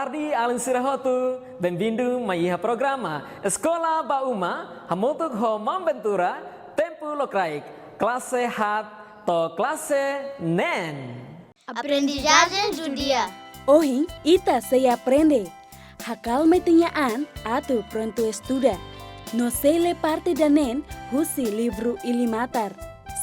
tarde, além sira hotu, bem-vindo a programa Eskola Bauma, hamutuk ho mambentura, tempo lokraik, classe hat to classe nen. Aprendizagem judia. Hoje, ita se aprende. Hakal metinhaan atau pronto estuda. No se le parte da nen, husi livro ilimatar.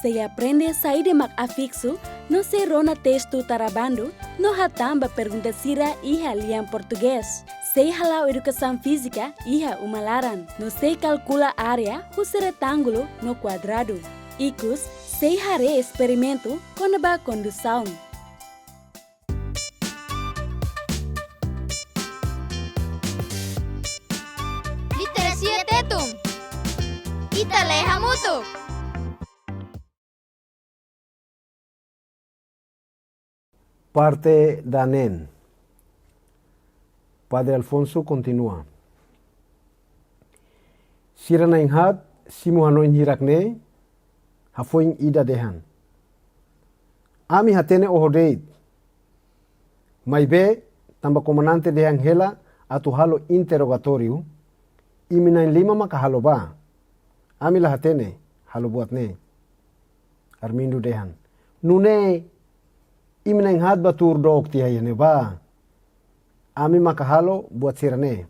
Se aprende sair mak afixo, no se rona texto tarabando, no hatamba pergunta sira iha lian português. Se halau educação física, iha umalaran. No se calcula área, husi retângulo no quadrado. Ikus, se hare experimento, konaba tradusaun. Literacia tetum. Ita leha mutu. Parte da nen. Padre Alfonso continua. Sira na inhat, simu hanoin hirakne, hafoing ida dehan. Ami hatene ohodeit. Maibe, tamba komandante dehang hela, atu halo interrogatório, iminain lima maka halo ba. Ami lah hatene, halo buat ne. Armindu dehan. Nune, iminain hat batur dok tihayane ba. Ami maka halo buat sirane.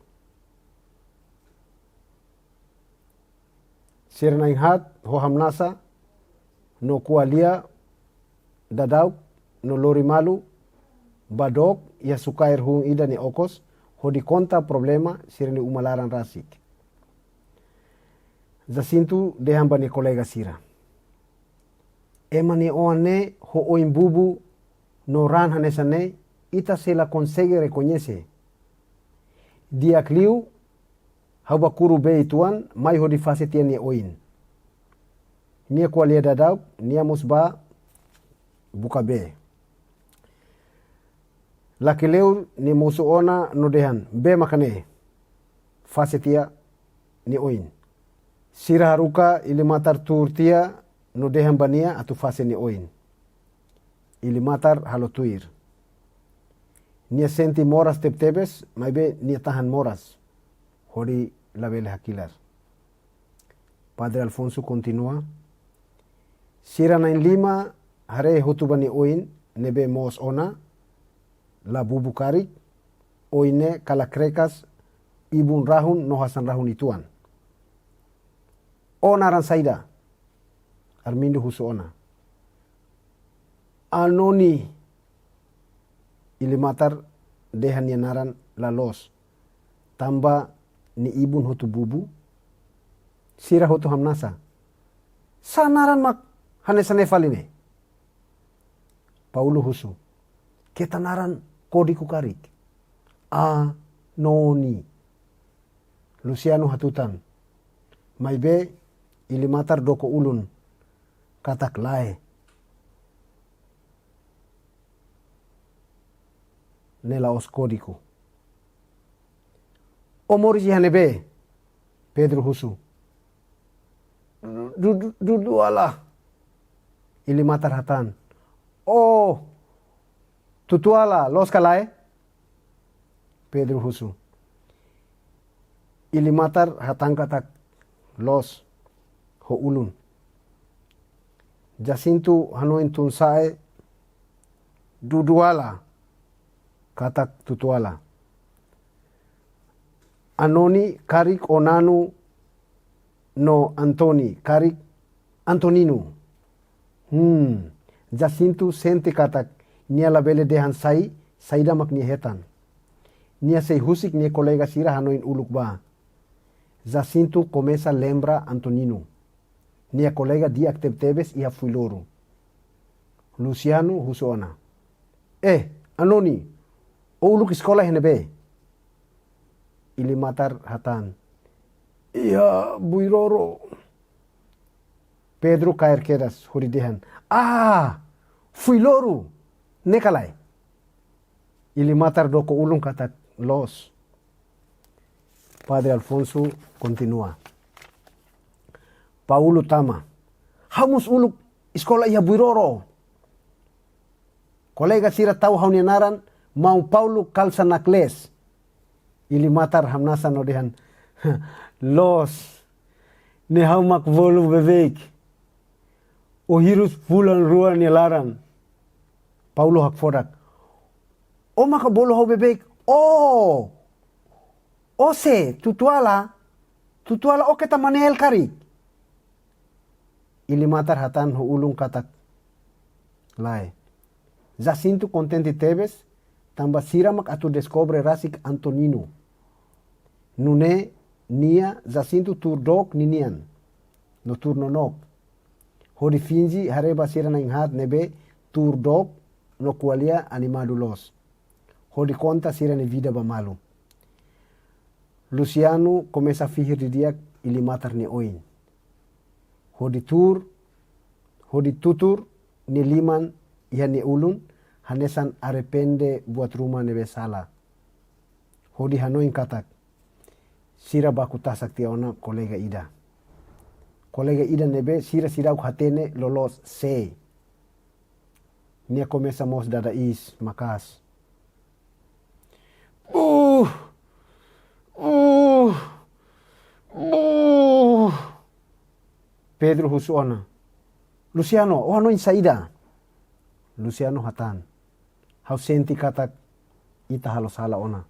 Siranain hat hoham nasa, no kualia, dadauk, no lori malu, badok, ya sukair hung ida ni okos, hodi konta problema sirani umalaran rasik. Zasintu deham bani kolega sira. Emani oane ho oin bubu no ran hanesane ita se la consegue reconhece. Dia kliu hauba kuru be tuan mai hodi fase tia ni oin. Nia kualia dadau nia musba buka be. Laki leu ni musu ona no dehan be makane fase tia ni oin. Sira haruka ili matar turtia no dehan bania atu fase ni oin. Ili matar halo tuir. Nia senti moras tebes, maibe nia tahan moras. Hori labele hakilar. Padre Alfonso continua. Sira nain lima hare hotu bani oin nebe mos ona la bubu karik oine kalakrekas ibun rahun no hasan rahun ituan. Ona ran saida. Armindu husu ona. Anoni ilimatar dehan yanaran lalos. Tamba ni ibun hotu bubu. Sira hotu hamnasa. Sanaran mak hanesane faline. Paulu husu. Ketanaran kodi kukarik. Anoni. Luciano hatutan. Maibe ilimatar doko ulun. Katak lae. Nelaos kodiku. Omorji hanebe. Pedro husu. Dudu ala. Ilimatar hatan. Oh. Tutuala los kalae. Pedro husu. Ilimatar hatan katak los ho ulun. Jacinto hanoin tunsae duduala katak tutuala. Anoni karik onanu no Antoni karik Antoninu. Jacinto sente katak nia labele dehan saida mak nia hetan. Nia sei husik nia kolega sira hanoin uluk ba. Jacinto começa lembra Antonino. Nia kolega di aktif tebes ia fuiloru. Luciano husona. Anoni, o uluk sekolah henebe. Ilimatar hatan. Iya, buiroro. Pedro kair keras huridehan. Fuiloru. Nekalai. Ilimatar doko ulung katak los. Padre Alfonso continua. Paulo tama. Hamus uluk sekolah ia buiroro. Kolega sira tahu haunianaran mau Paulo kalsa nakles ilimatar hamnasa nodehan los ne haumak volu bebek o hirus bulan rua ni laran Paulo hak fodak o maka bolu hau bebek o se tutuala o keta manel kari ilimatar hatan ho ulung katak lai Jacinto contente Tebes tambah siramak atu descobre rasik Antonino nune nia Jacinto turdok ninian no turnonok hodi finji hareba sirana inghat nebe turdok no kualia animadulos hodi conta sirane vida bamalu Luciano começa a fihir di dia ilimatar ni oin hodi tutur ni liman ia ni ulun hanesan arepende buat rumah nebe salah hodi hanoin katak sira baku tasak tiaona kolega ida nebe sira hatene lolos se nia começa mos dada is makas Pedro husuona Luciano hanoin saida Luciano hatan hau senti katak ita halo sala ona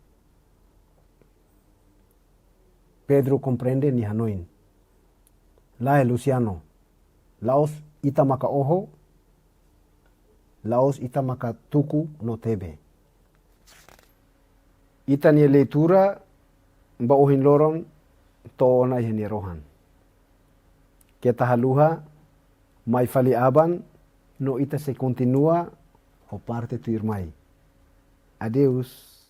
Pedro comprende ni hanoin lae Luciano laos ita maka oho laos ita maka tuku no tebe ita ni leitura mba ohin lorong to ona ni rohan kita haluha mai fali aban no ita se continua o parte tu irmai. Adeus.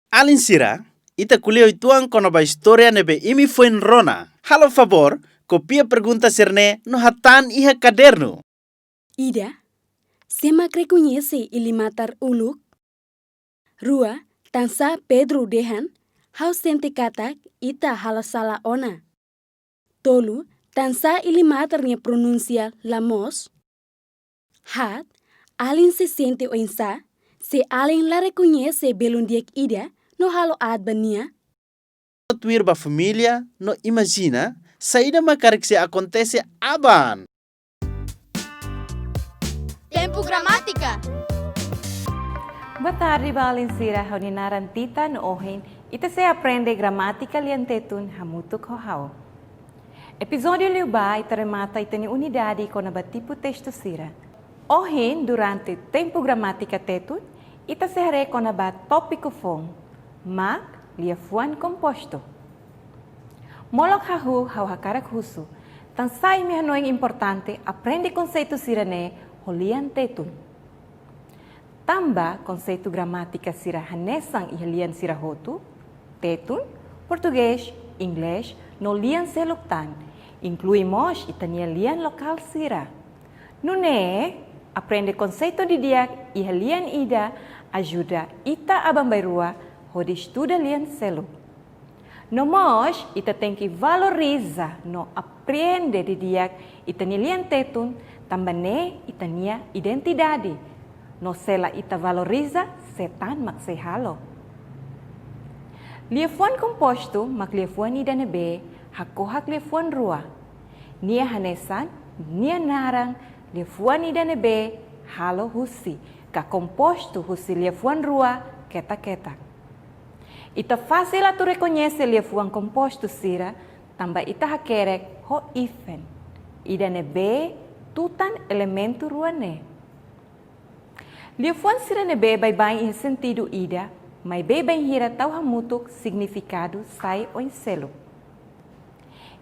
Alin sira, ita kulio ituang kono ba historia nebe imi fuen rona. Halo favor, copia pergunta serne no hatan iha caderno. Ida, semak reconhece ilimatar uluk? Rua, tansa Pedro dehan, hau sente katak ita halasala ona. Tolu, tansa ilimatarnya pronuncia lamos. Hat, alin se sente oinsa, se alin la reconhece belundiek ida, no halo ad bania. Tuir ba familia no imagina, saída makarik se acontece aban. Tempo gramática. Boa tarde, Balin Sira, Honinaran Tita no Ohin, ita se aprende gramática Lian Tetun hamutuk hohau. Epizódiu liuba ita remata ita ni unidade com a tipo texto Sira. Ohin, durante tempo gramática Tetun, ita se hare com a tópico fong, mak lia fuan composto. Molok hahu hau hakarak husu, tan sai mi hanoing importante aprende conceito Sirane holian Tetun. Tamba conceito gramática Sira hanesang ihalian Sira hotu, Tetun, português, inglês, no lian seluktan, incluímos itania lian local Sira. Nune, aprende conceito de dia ihalian ida ajuda ita abambairua hodi estuda lian selu. Nomos, ita tem que valoriza no aprende de dia itania lian Tetun, tambane itania identidade. No sela ita valoriza setan maksehalo. Liefuan composto mak liefuan ida nebe hakohak liefuan rua. Nia hanesan, nia narang liefuan ida nebe halo husi. Ka composto husi liefuan rua keta-keta. Ita fácil atu reconhece liefuan composto Sira, tamba ita hakerek ho ifen. Ida nebe tutan elemento ruane. Liefuan Sira nebe bai em sentido ida, mas bem hira tau hamutuk significado sai oin selo.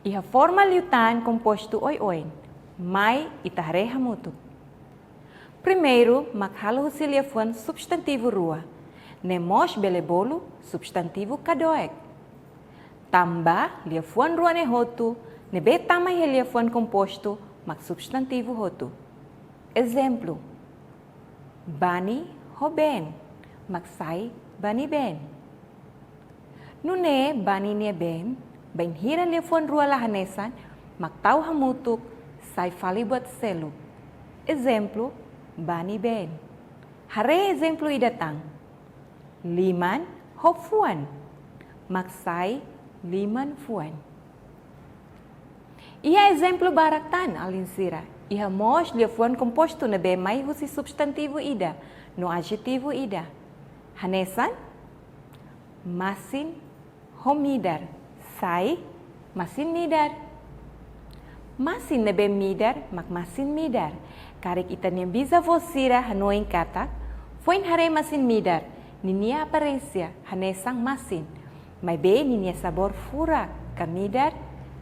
Iha forma liutan composto oi, mai itahre hamutuk. Primeiro, makhalo husi liefuan substantivo rua, nemos belebolo substantivo kadoek. Tamba liefuan rua ne hotu, nebe tamai he liefuan composto mak substantivo hotu. Exemplo, Bani hoben, maksai bani ben. Nune bani nie ben, ben hira liefuan rua lahanesan, maktau hamutuk, sai fali buat selu. Exemplo, bani ben. Hare exemplo idatang. Liman hofuan, maksai liman fuan. Ia exemplo baraktan alin sira. Ia mos lia fuan composto na be mai husi substantivo ida, no adjetivo ida. Hanesan, masin homidar, sai masin midar. Masin na be midar, mak masin midar. Karek itan yang bisa vosira hanoin katak, fuin hare masin midar, ninia aparência, hanesang masin. Mai be ninia sabor fura, kamidar,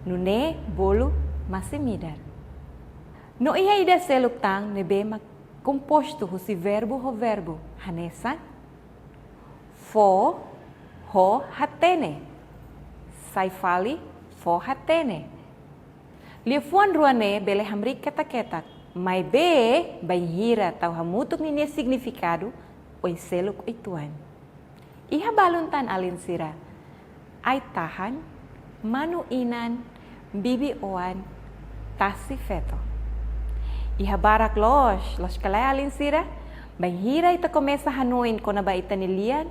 nune bolo masin midar. No iha ida seluk tang nebe mak composto husi verbo ho verbo, hanesan, fo, ho, hatene. Sai fali, fo, hatene. Lia fuan ruane bele hamrik ketak-ketak. Mai be, banhira tau hamutuk ninia significado, oi seluk oi tuan. Iha baluntan alin sira. Ai tahan, manu inan, bibi oan, tasi feto. Iha barak los kalay alin sira. Banhira ita começa hanoin kona ba ita nilian,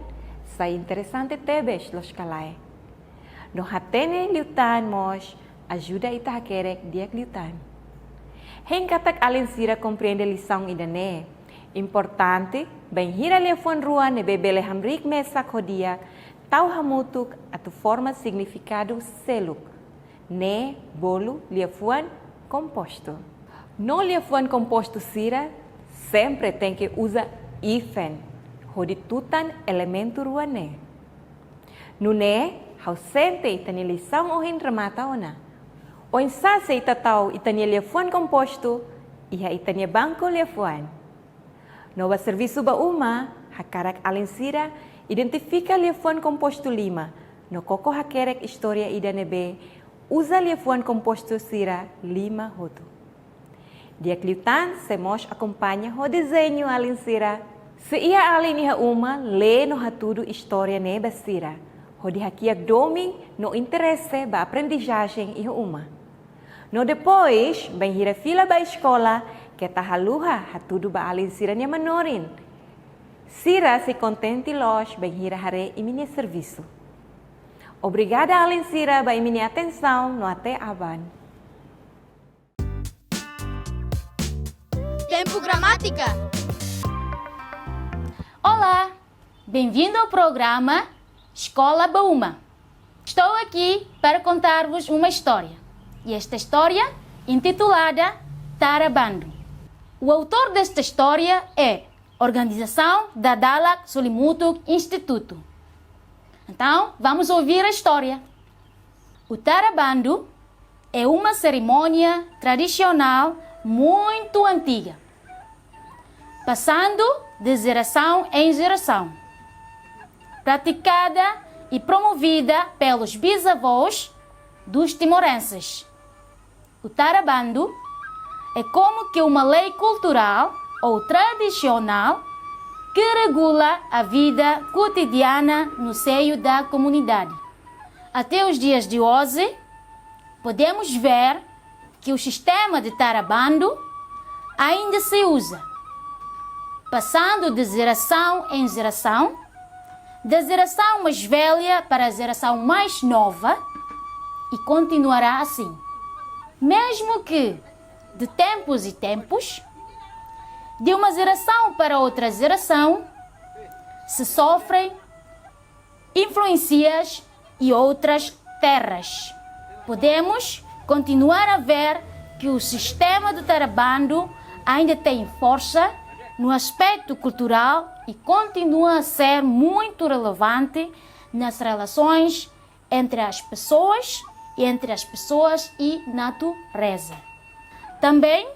sa interesante tebes los kalay. No hatene liutan mos, ajuda ita hakerek diak liutan. Hengkatak alin sira compreende lição idane. Importante, banhira lefon rua ne bebele hamrik mesa kodia, tau hamutuk atu forma significado seluk. Ne bolo lefon composto. No lefon composto sira, sempre tem que usar hífen, hodi tutan elemento rua ne. No ne, ausente itani lição ohin remata ona. O insase itatau itania lefuan composto, iha itania banco lefuan. No serviço ba uma, hakarak alin sira, identifica lefuan composto 5. No koko hakerek história ida nebe, usa lefuan composto sira 5 hotu. Dia kliutan se mos acompanha o desenho alin sira. Se ia alin iha uma, lê no hatudo história neba sira. O di hakiak doming no interesse ba aprendizagem iha uma. No depois, banhira fila ba escola, que tahaluha hatudo ba alin sira niya manorin. Sira se contente los banhira hare iminia serviço. Obrigada alin sira ba iminia atenção no até aban. Tempo Gramática. Olá, bem-vindo ao programa Eskola Bauma. Estou aqui para contar-vos uma história. E esta história, intitulada Tarabando. O autor desta história é Organização da Dalak Solimutuk Instituto. Então, vamos ouvir a história. O Tarabando é uma cerimônia tradicional muito antiga, passando de geração em geração, praticada e promovida pelos bisavós dos timorenses. O Tarabando é como que uma lei cultural ou tradicional que regula a vida cotidiana no seio da comunidade. Até os dias de hoje, podemos ver que o sistema de Tarabando ainda se usa, passando de geração em geração, da geração mais velha para a geração mais nova, e continuará assim. Mesmo que, de tempos e tempos, de uma geração para outra geração, se sofrem influências e outras terras. Podemos continuar a ver que o sistema do Tarabando ainda tem força no aspecto cultural e continua a ser muito relevante nas relações entre as pessoas e natureza. Também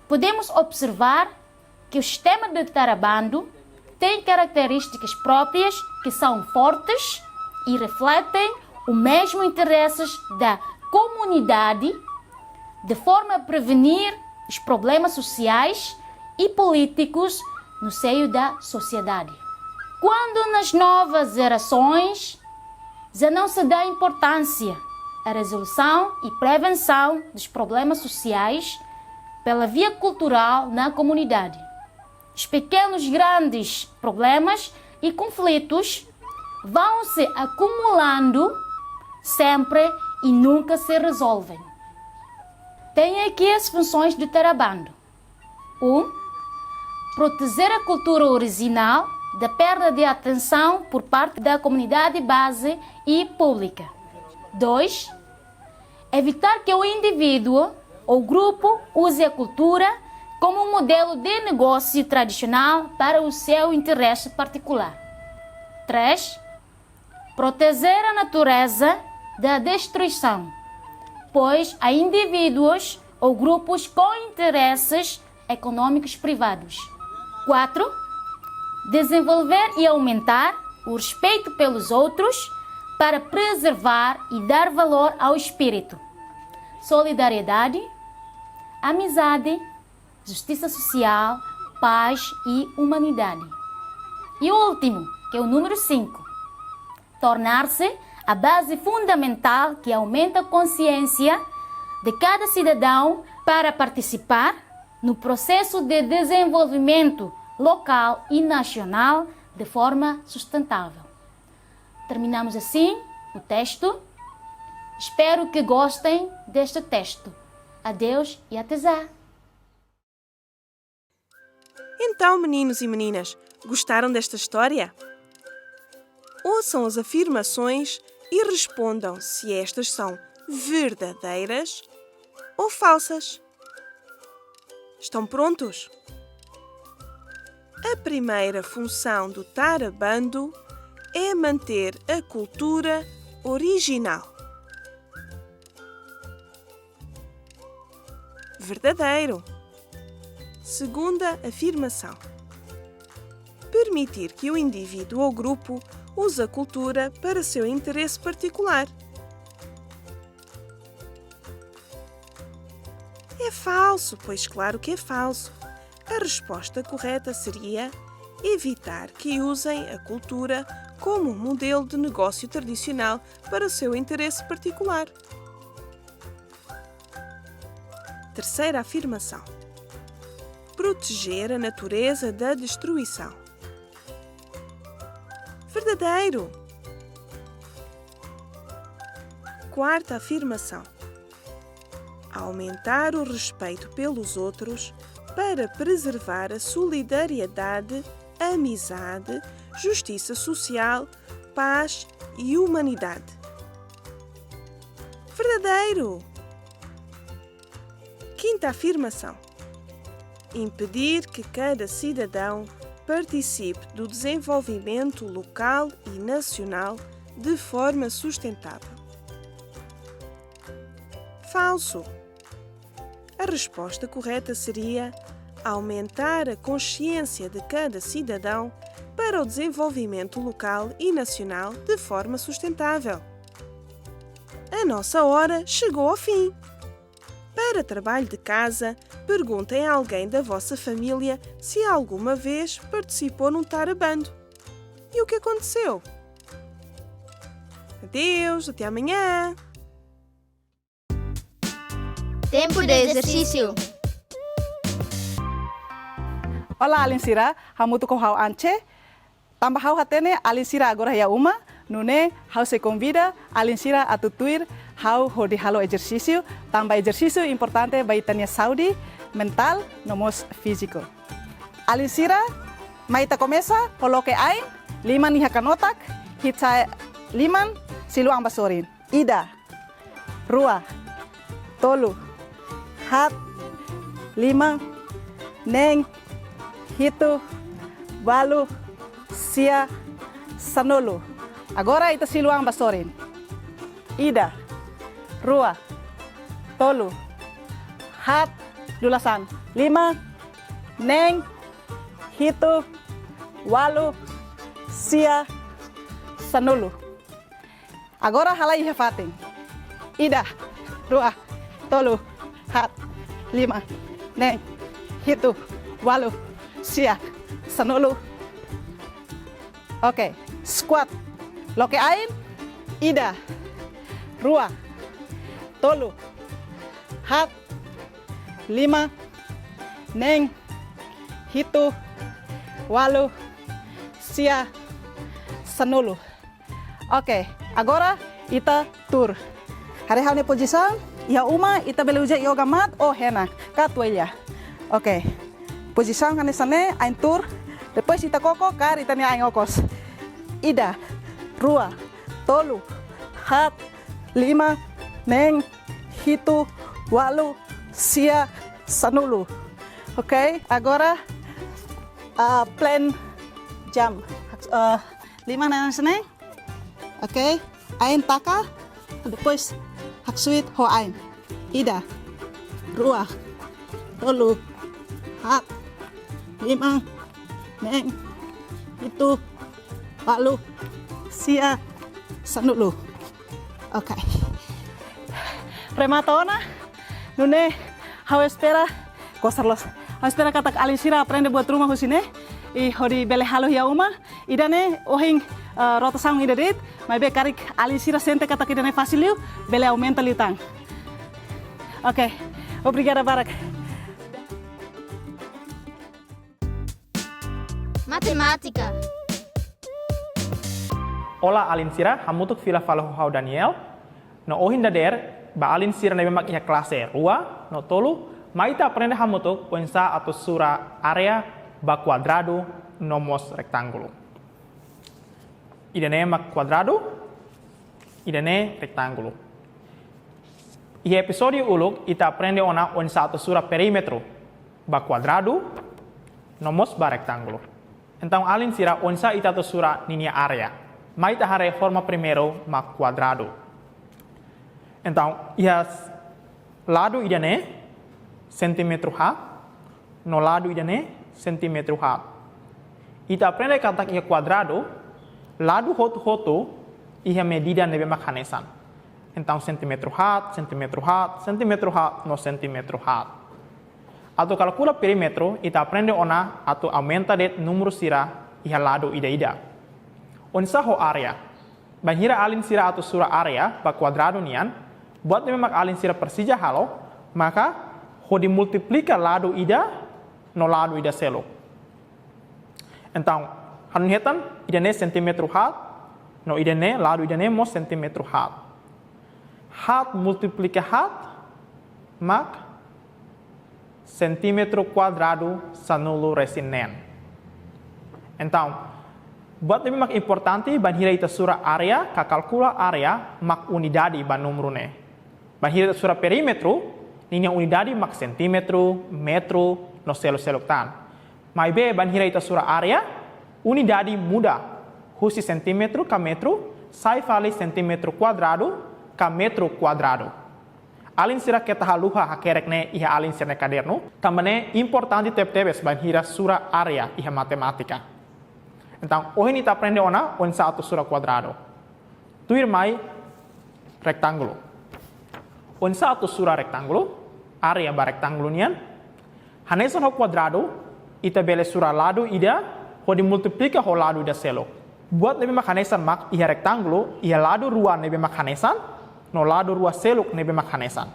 podemos observar que o sistema de Tarabando tem características próprias que são fortes e refletem o mesmo interesses da comunidade, de forma a prevenir os problemas sociais e políticos no seio da sociedade. Quando nas novas gerações já não se dá importância à resolução e prevenção dos problemas sociais pela via cultural na comunidade, os pequenos grandes problemas e conflitos vão se acumulando sempre e nunca se resolvem. Tem aqui as funções do trabalho. 1. Proteger a cultura original da perda de atenção por parte da comunidade base e pública. 2. Evitar que o indivíduo ou grupo use a cultura como um modelo de negócio tradicional para o seu interesse particular. 3. Proteger a natureza da destruição, pois há indivíduos ou grupos com interesses econômicos privados. 4. Desenvolver e aumentar o respeito pelos outros para preservar e dar valor ao espírito, solidariedade, amizade, justiça social, paz e humanidade. E o último, que é o número 5, tornar-se a base fundamental que aumenta a consciência de cada cidadão para participar no processo de desenvolvimento local e nacional de forma sustentável. Terminamos assim o texto. Espero que gostem deste texto. Adeus e até já! Então, meninos e meninas, gostaram desta história? Ouçam as afirmações e respondam se estas são verdadeiras ou falsas. Estão prontos? A primeira função do tarabando é manter a cultura original. Verdadeiro. Segunda afirmação: permitir que o indivíduo ou grupo use a cultura para seu interesse particular. É falso, pois claro que é falso. A resposta correta seria evitar que usem a cultura como um modelo de negócio tradicional para o seu interesse particular. Terceira afirmação: proteger a natureza da destruição. Verdadeiro. Quarta afirmação: aumentar o respeito pelos outros para preservar a solidariedade, amizade, justiça social, paz e humanidade. Verdadeiro. Quinta afirmação: impedir que cada cidadão participe do desenvolvimento local e nacional de forma sustentável. Falso. A resposta correta seria aumentar a consciência de cada cidadão para o desenvolvimento local e nacional de forma sustentável. A nossa hora chegou ao fim. Para trabalho de casa, perguntem a alguém da vossa família se alguma vez participou num tarabando. E o que aconteceu? Adeus, até amanhã! Tempo de exercício. Olá, alin sira, hamutu ko hau ance. Tambah hau hatene alin sira agora ya uma. Nune hau se convida alin sira a tutuir hau hodi halo exercício. Tambah exercício importante bagi tania saúde mental nomos físico. Alin sira, maita começa, coloque ain, liman ni hakanotak, hitsa liman silu ambasorin. Ida, rua, tolu, hat, lima, neng, hitu, walu, sia, sanolo. Agora ita siluang basorin. Ida, rua, tolu, hat, dulasan, lima, neng, hitu, walu, sia, sanolo. Agora halai hefating. Ida, rua, tolu, hat, lima, neng, hitu, walu, sia, sanolo. Oke, squat. Loke ain, ida, rua, tolu, hat, lima, neng, hitu, walu, sia, sanolo. Oke, agora ita tur. Hari hal ni posição, ia uma ita bele uja yoga mat o hena, katuelha. Oke. Posição kan sane ain tur. Depois ita koko kar ita ni ain okos. Ida, rua, tolu, hat, lima, neng, hitu, walu, sia, sanulu. Oke, agora plan jam. 5 na sane. Oke, ain taka. Depois haksuit ho ain. Ida, rua, tolu, hat, lima, neng, hitu, walu, sia, sanulu. Oke. Prematona, nune, how espera, kosarlos. How espera kata alin sira aprende buat rumah husine. I hodi bele halo ya uma. Idane ohing rotasaun idarit. Mai be karik alin sira sente kata kidane faciliu. Bele aumenta liutang. Oke. Obrigada barak. Matemática. Ola alin sira hamutuk fila falahu hau Daniel. No ohin dader ba alin sira nebe mak iha klase rua no tolu. Maita aprende hamutuk poinsa atau sura area ba quadrado nomos rectângulo. Idane mak quadrado, idane rectângulo. E episódio uluk ita aprende ona poinsa atau sura perímetro ba quadrado nomos ba rectângulo. Então alin sira onsa ita atau sura ninia area. Maita hare forma primeiro ma quadrado. Então ia lado idane centímetro hat, no lado idane centímetro hat. Ita aprende kata ia quadrado, lado hotu ia medida nebe makanesan. Então centímetro hat, no centímetro hat. Atau calcula perímetro, ita aprende ona atau aumenta det número sira ia lado ida. Onsa ho area. Banhira alin sira atau sura area ba quadrado nian, buat nebe mak alin sira persija halo, maka ho dimultiplica lado ida no lado ida selo. Então, hanun hetan idane centímetro hat, no idane lado idane mo centímetro hat. Hat multiplica hat, mak centímetro quadrado sanulo resinen. Então, buat lebih mak importante banhira ita sura area, calcula area mak unidade ban número ne. Banhira ita sura perímetro, ninia unidade mak centímetro, metro, no selo tan. Mai be banhira ita sura area, unidade muda. Husi centímetro ka metro, sai fale centímetro quadrado ka metro quadrado. Alin sira kita haluha hakerek ne iha alin sira kaderno, tambane importante tep-tepes banhira sura area iha matematika. Então, hoje kita aprende ona onsa atau sura quadrado. Tuir mai rectângulo. Onsa atau sura rectângulo, area ba rectângulo nian. Hanesan ho quadrado, ita bele sura lado ida, ho dimultiplica ho lado ida selo. Buat nebe mak hanesan mak iha rectângulo, iha lado rua nebe mak hanesan, no lado rua seluk nebe mak hanesan.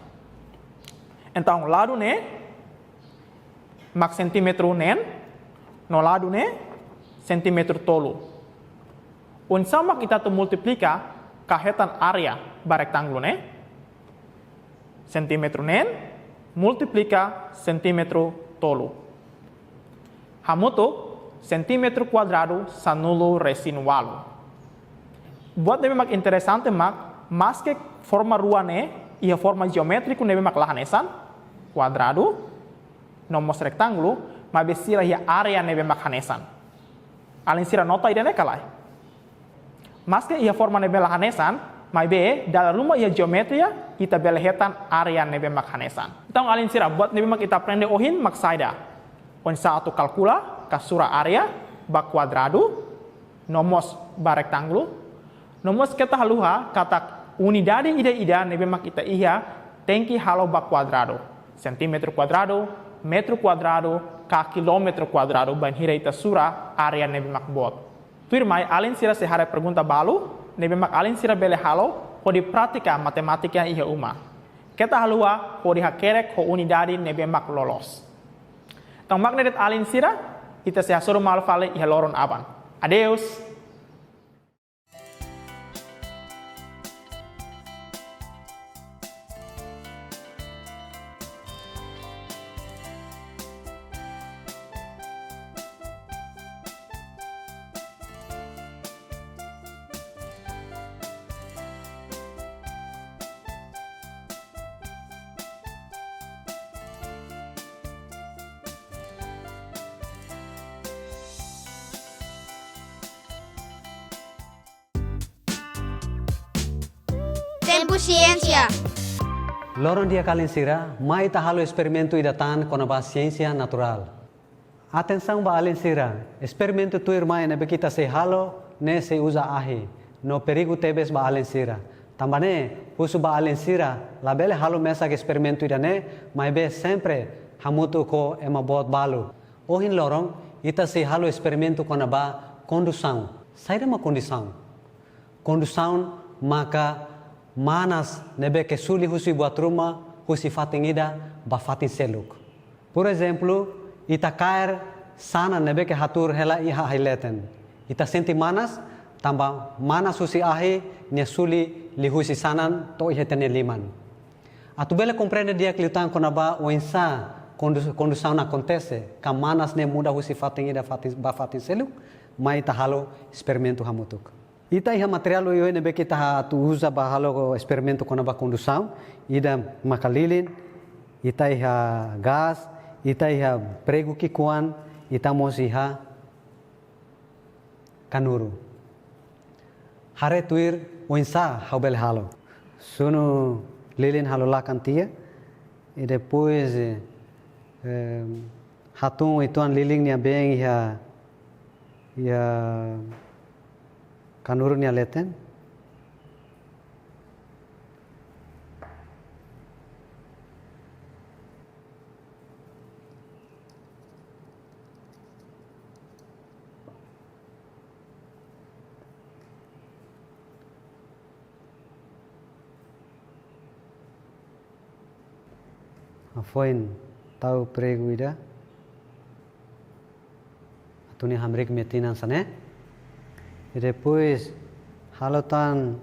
Então, lado ne, mak centímetro nen, no lado ne, centímetro tolo. Onsa mak ita tu multiplica kahetan area ba rectângulo ne, centímetro nen, multiplica centímetro tolo. Hamutuk centímetro quadrado sanulo resinualo. Buat nebe mak interesante mak, mas que forma rua ne, ia forma geométrico nebe mak lahanesan, quadrado, nomos rectângulo, mas besira ia area nebe mak hanesan. Alin sira nota ida ne kalai. Mas que ia forma nebe lahanesan, mas be dalam rumah ia geometria, ita belehetan area nebe mak hanesan. Então alin sira buat nebe mak ita aprende ohin mak saida. Onsa atau calcula, kasura area, ba quadrado, nomos ba rectângulo, nomos kita haluha kata unidade ida nebe mak ita iha tenki halo ba quadrado, centímetro quadrado, metro quadrado, ka kilometro quadrado banhira ita sura area nebe mak bot. Tuir mai alin sira sehara pergunta balu, nebe mak alin sira bele halo, ho di pratika matematika iha uma. Kita halua ho di hakerek ho unidade nebe mak lolos. Tang magnetet alin sira, ita seha suruh mal fale iha loron aban. Adeus. Tempo ciência. Lorong dia kalin sira, mai tahalo experimento idatan com a ciência natural. Atenção ba alin sira, experimento tu irmã nebe kita se halo, ne se usa ahi, no perigo tebes ba alin sira. Tambane, usu ba alin sira, labele halo mesa que experimento idane, mai be sempre hamutu ko ema bot balu. Ohin lorong, ita se halo experimento com a ba condução. Saída ma condição. Condução maka manas nebe que suli husi buat rumah, husi fatingida, ba fatin seluk. Por exemplo, ita cair sana nebe que hatur hela iha haileten. Ita senti manas, tamba manas husi ahi, nia suli li husi sanan, to ihetene liman. Atu bele compreende dia kliutan konaba o insa condução acontece, ka manas ne muda husi fatingida ba fatin seluk, mai tahalo experimento hamutuk. Ita iha material yo nebe kita tu usa bahalo experimento com a condução, ida makalilin, ita iha gas, ita iha prego kikuan, ita mos iha kanuru. Hare tuir oinsa haubel halo. Suno lilin halo lakan tia, e depois hatung ituan liling nia beng iha kanuru nia leten. Afoin tahu prego ida. Atuni hamrik metinan sane. E depois halotan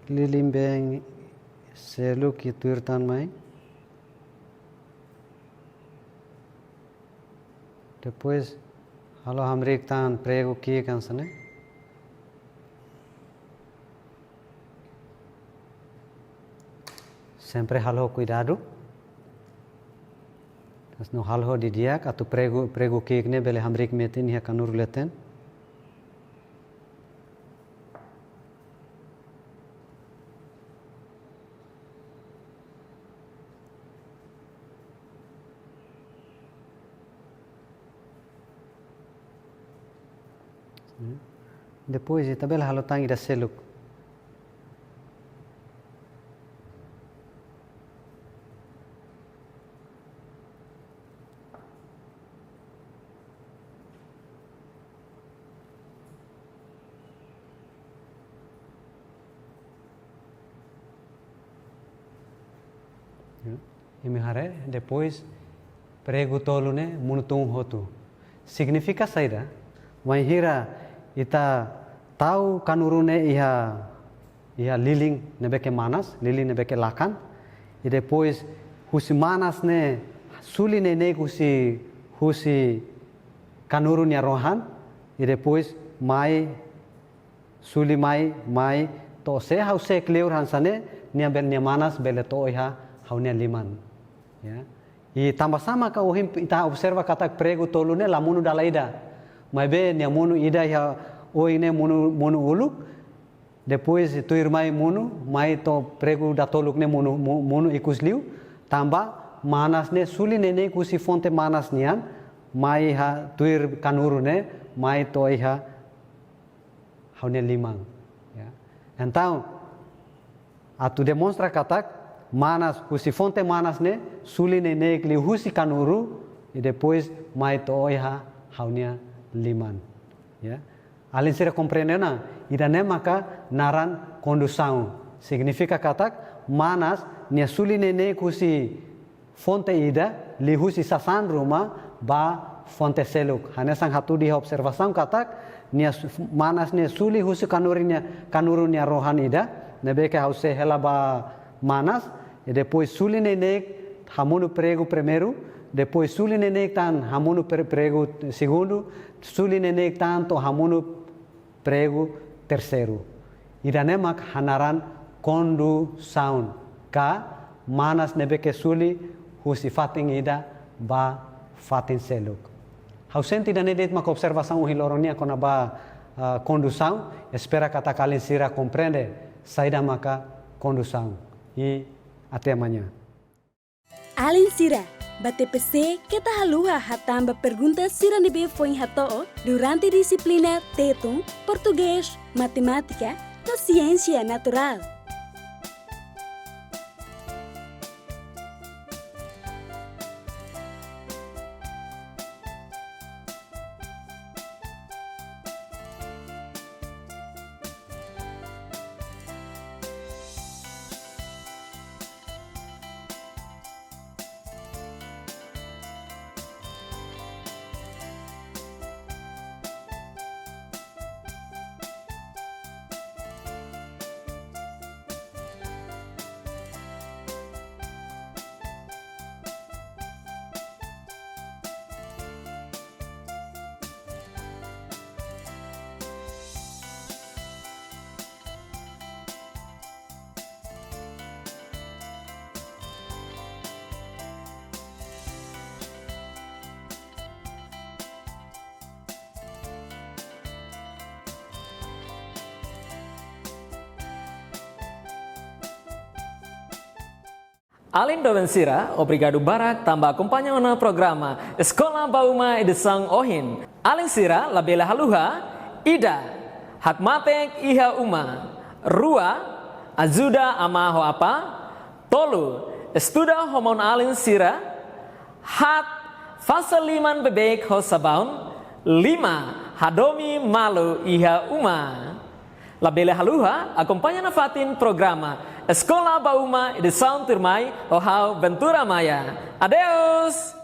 lilimbeng seluk ituirtan mai. Depois halo hamrik tan prego ki kan sane. Sempre halo cuidado. No halo di diak atau prego ki ne bele hamrik metin ya kanur leten. Depois tabela halo tangi da seluk. Imi hare depois prego tolune munutung hotu. Significa saida, hira ita tahu kanurune iha liling nebeke manas, liling nebeke lakan. E depois husi manas ne suli ne husi kanurunya rohan. E depois mai suli mai to se hause kleur hansane nia ben nia manas bele to iha haunia liman. Ya. E tambah sama ka ohim ita observa kata prego tolune lamunu dalaida. Mai be nia munu ida ya oine munu uluk. Depois tu irmai munu mai to prego da toluk ne munu ikusliu. Tambah manas ne suli ne kusi fonte manas nian mai ha tuir kanuru ne mai to iha haunia limang. Ya. Então atu demonstra katak manas husi fonte manas ne suli ne kli husi kanuru e depois mai to oiha haunia liman. Ya. Alin sira compreendena ida ne maka naran condução. Significa katak manas nia suli ne kusi fonte ida li husi sasan ruma ba fonte seluk. Hanya sang hatu di observação katak nia manas ne suli husi kanuru nia rohan ida nebeke hause hela ba manas. E depois suli nenek hamunu prego primeiro, depois suli nenek tan hamunu prego segundo, suli nenek tan to hamunu prego terceiro. Iranemak hanaran condusaun ka manas nebeke suli husi fating ida ba fatin seluk. Hausenti danedet mak observação hiloronia kona ba condusaun, espera kata kalin sira compreende saida maka condução e até amanhã. Alin sira, bate PC kita halua hatamba pergunta sira nebe foi hato durante disciplina tetum, português, matemática, no ciência natural. Além do Sira, obrigado Barak tambah acompanhando no programa Eskola Bauma Edesang Ohin. Além Sira, labela haluha, ida, hakmatek iha uma, rua, ajuda ama ho apa, tolu, estuda homon alin Sira, hat, fasa liman bebek ho sabaun, lima, hadomi malu iha uma. Labela haluha, acompanhando fatin programa Eskola Bauma Edesang Tirmai, Ohau Ventura Maya. Adeus!